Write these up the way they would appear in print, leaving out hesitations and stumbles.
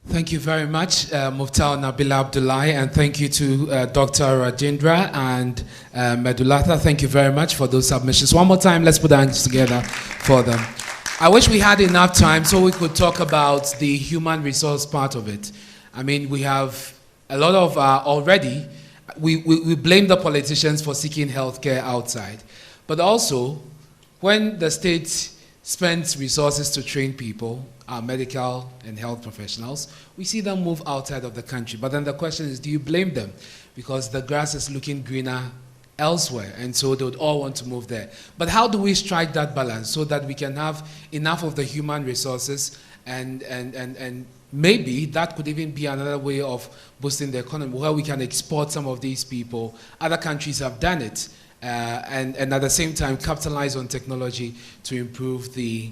Thank you very much, Muftal Nabila Abdullahi, and thank you to Dr. Rajendra and Medulatha. Thank you very much for those submissions. One more time, let's put our hands together for them. I wish we had enough time so we could talk about the human resource part of it. I mean, we have a lot of already, we blame the politicians for seeking healthcare outside, but also when the state spends resources to train people, our medical and health professionals, we see them move outside of the country. But then the question is, do you blame them? Because the grass is looking greener elsewhere, and so they would all want to move there. But how do we strike that balance so that we can have enough of the human resources, and maybe that could even be another way of boosting the economy, where we can export some of these people. Other countries have done it. And at the same time capitalize on technology to improve the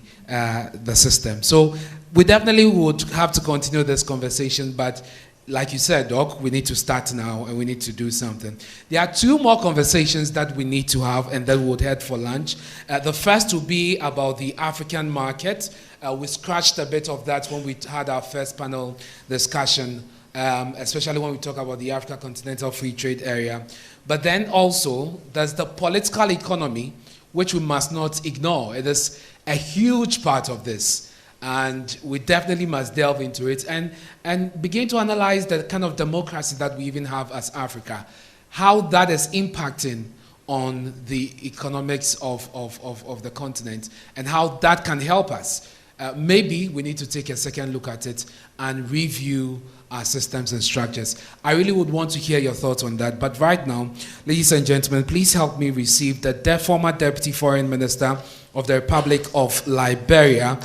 system. So we definitely would have to continue this conversation, but like you said, Doc, we need to start now and we need to do something. There are two more conversations that we need to have, and then we'll head for lunch. The first will be about the African market. We scratched a bit of that when we had our first panel discussion, especially when we talk about the Africa Continental Free Trade Area. But then also, there's the political economy, which we must not ignore. It is a huge part of this, and we definitely must delve into it and begin to analyze the kind of democracy that we even have as Africa, how that is impacting on the economics of the continent, and how that can help us. Maybe we need to take a second look at it and review our systems and structures. I really would want to hear your thoughts on that. But right now, ladies and gentlemen, please help me receive the former Deputy Foreign Minister of the Republic of Liberia,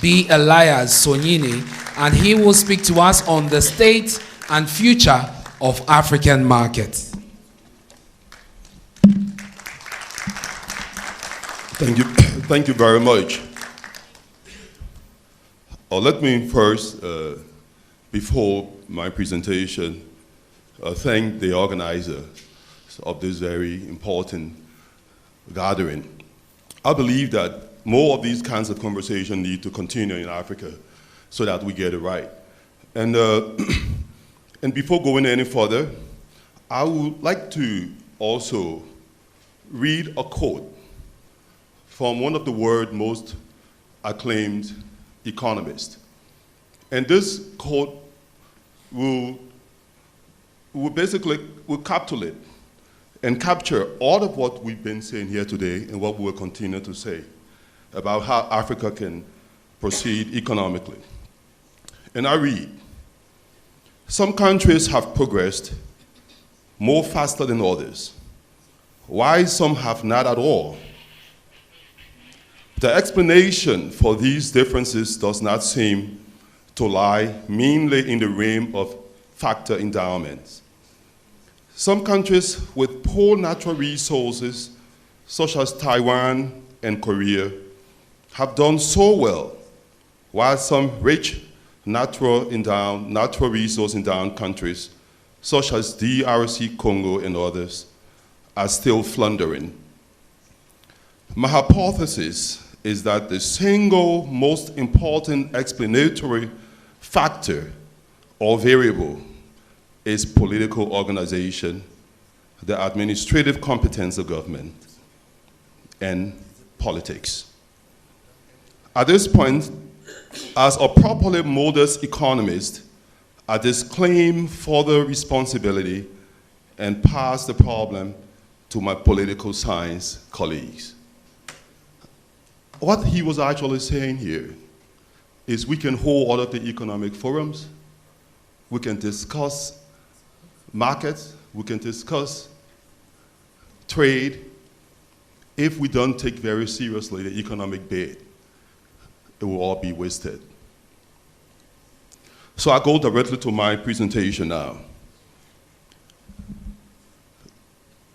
B. Elias Sonyini, and he will speak to us on the state and future of African markets. Thank you very much. Let me first, before my presentation, thank the organizer of this very important gathering. I believe that more of these kinds of conversations need to continue in Africa so that we get it right. And, and before going any further, I would like to also read a quote from one of the world's most acclaimed economists. And this quote will capitulate and capture all of what we've been saying here today and what we will continue to say about how Africa can proceed economically. And I read, some countries have progressed more faster than others, while some have not at all. The explanation for these differences does not seem to lie mainly in the realm of factor endowments. Some countries with poor natural resources, such as Taiwan and Korea, have done so well, while some rich natural resource endowed countries, such as DRC Congo and others, are still floundering. My hypothesis is that the single most important explanatory factor or variable is political organization, the administrative competence of government, and politics. At this point, as a properly modest economist, I disclaim further responsibility and pass the problem to my political science colleagues. What he was actually saying here is we can hold all of the economic forums, we can discuss markets, we can discuss trade. If we don't take very seriously the economic bid, it will all be wasted. So I go directly to my presentation now.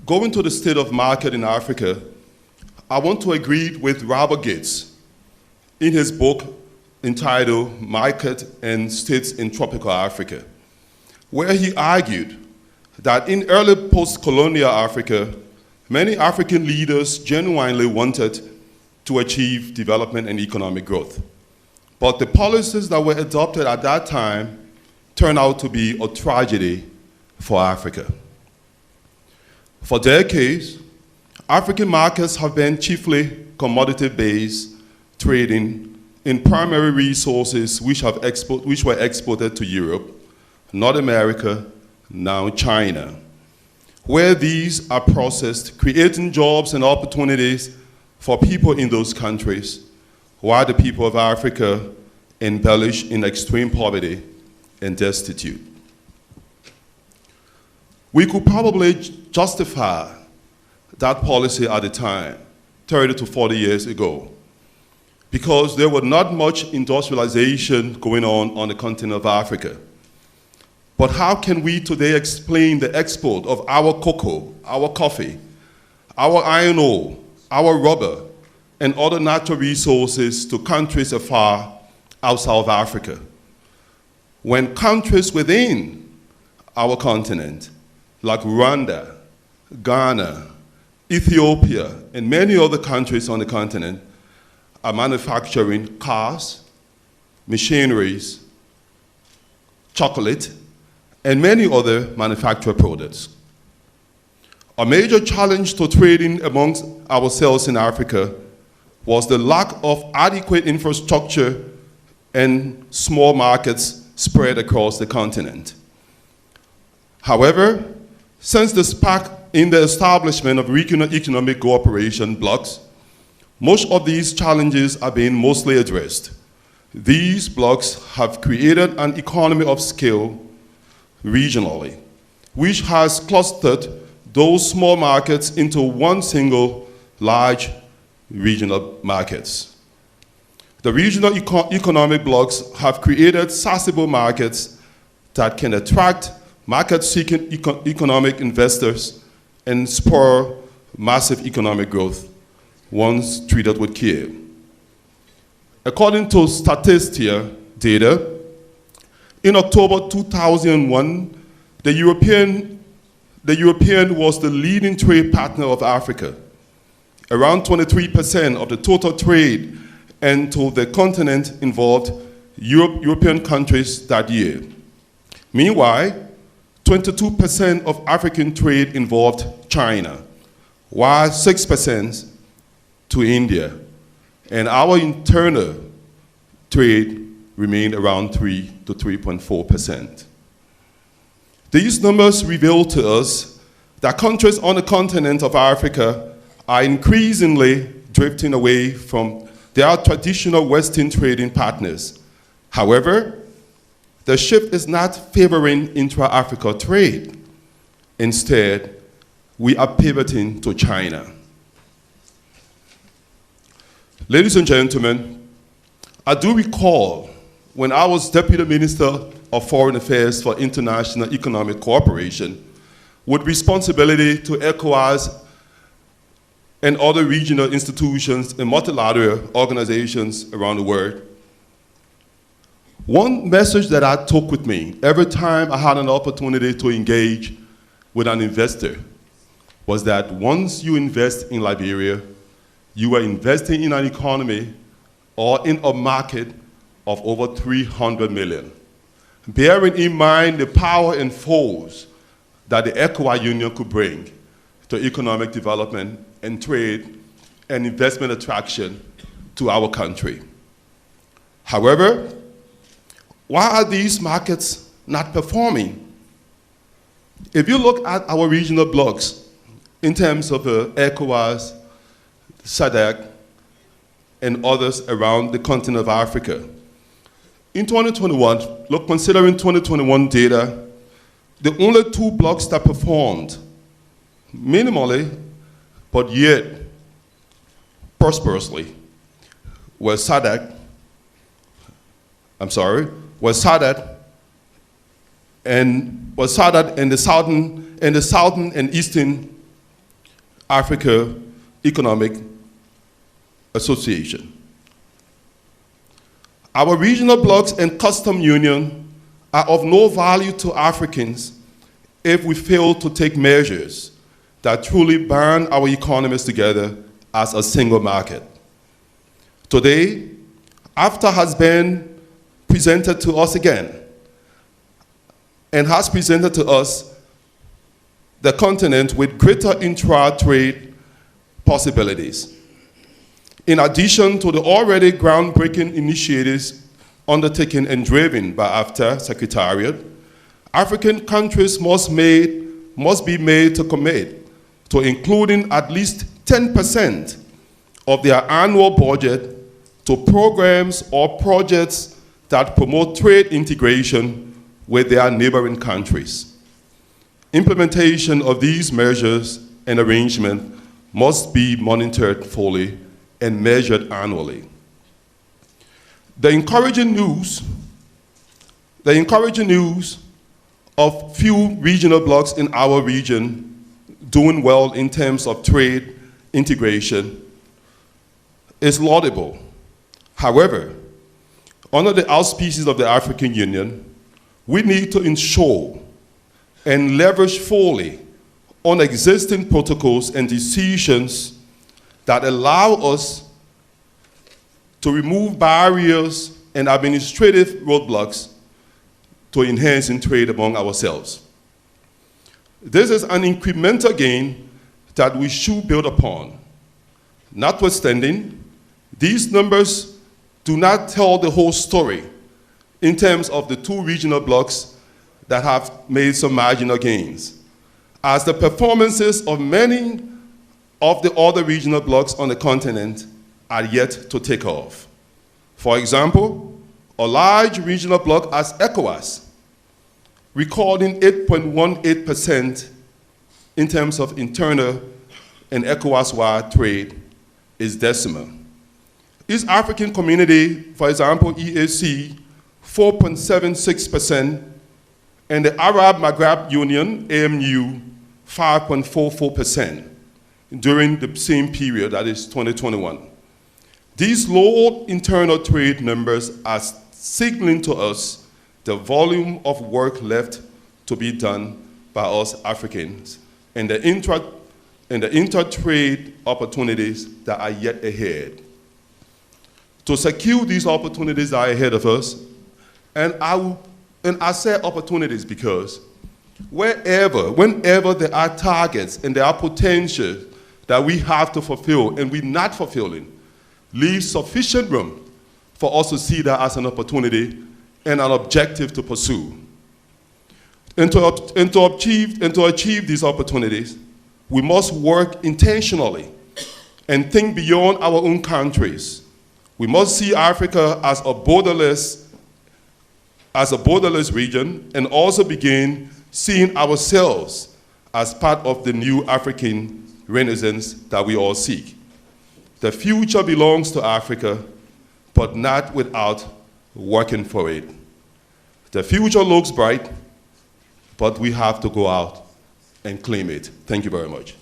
Going to the state of market in Africa, I want to agree with Robert Gates in his book entitled Market and States in Tropical Africa, where he argued that in early post-colonial Africa, many African leaders genuinely wanted to achieve development and economic growth. But the policies that were adopted at that time turned out to be a tragedy for Africa. For decades, African markets have been chiefly commodity-based trading in primary resources which were exported to Europe, North America, now China, where these are processed, creating jobs and opportunities for people in those countries, while the people of Africa embellish in extreme poverty and destitute. We could probably justify that policy at the time, 30 to 40 years ago, because there was not much industrialization going on the continent of Africa. But how can we today explain the export of our cocoa, our coffee, our iron ore, our rubber, and other natural resources to countries afar outside of Africa, when countries within our continent, like Rwanda, Ghana, Ethiopia, and many other countries on the continent, are manufacturing cars, machineries, chocolate, and many other manufactured products. A major challenge to trading amongst ourselves in Africa was the lack of adequate infrastructure and small markets spread across the continent. However, since the spark in the establishment of regional economic cooperation blocks, most of these challenges are being mostly addressed. These blocks have created an economy of scale regionally, which has clustered those small markets into one single large regional markets. The regional economic blocks have created sizable markets that can attract market-seeking economic investors and spur massive economic growth once treated with care. According to Statista data, in October 2001, the European was the leading trade partner of Africa. Around 23% of the total trade into the continent involved European countries that year. Meanwhile, 22% of African trade involved China, while 6% to India, and our internal trade remained around 3 to 3.4%. These numbers reveal to us that countries on the continent of Africa are increasingly drifting away from their traditional Western trading partners. However, the shift is not favoring intra-Africa trade. Instead, we are pivoting to China. Ladies and gentlemen, I do recall when I was Deputy Minister of Foreign Affairs for International Economic Cooperation, with responsibility to ECOWAS and other regional institutions and multilateral organizations around the world. One message that I took with me every time I had an opportunity to engage with an investor was that once you invest in Liberia, you are investing in an economy or in a market of over 300 million. Bearing in mind the power and force that the ECOWAS Union could bring to economic development and trade and investment attraction to our country. However, why are these markets not performing? If you look at our regional blocks in terms of ECOWAS, SADC, and others around the continent of Africa, in 2021, considering 2021 data, the only two blocks that performed minimally, but yet prosperously, were SADC and the Southern and Eastern Africa Economic Association. Our regional blocks and custom union are of no value to Africans if we fail to take measures that truly band our economies together as a single market. Today, AFTA has been presented to us again and has presented to us the continent with greater intra-trade possibilities. In addition to the already groundbreaking initiatives undertaken and driven by AFTA Secretariat, African countries must be made to commit to including at least 10% of their annual budget to programs or projects that promote trade integration with their neighboring countries. Implementation of these measures and arrangements must be monitored fully and measured annually. The encouraging news of few regional blocs in our region doing well in terms of trade integration is laudable. However, under the auspices of the African Union, we need to ensure and leverage fully on existing protocols and decisions that allow us to remove barriers and administrative roadblocks to enhancing trade among ourselves. This is an incremental gain that we should build upon. Notwithstanding, these numbers do not tell the whole story in terms of the two regional blocs that have made some marginal gains, as the performances of many of the other regional blocs on the continent are yet to take off. For example, a large regional bloc as ECOWAS, recording 8.18% in terms of internal and ECOWAS-wide trade, is decimal. East African Community, for example, EAC, 4.76%, and the Arab Maghreb Union, AMU, 5.44% during the same period, that is 2021. These low internal trade numbers are signaling to us the volume of work left to be done by us Africans and the inter-trade opportunities that are yet ahead. To secure these opportunities that are ahead of us, and I say opportunities because whenever there are targets and there are potential that we have to fulfill and we're not fulfilling, leaves sufficient room for us to see that as an opportunity and an objective to pursue. And to achieve these opportunities, we must work intentionally and think beyond our own countries. We must see Africa as a borderless region and also begin seeing ourselves as part of the new African renaissance that we all seek. The future belongs to Africa, but not without working for it. The future looks bright, but we have to go out and claim it. Thank you very much.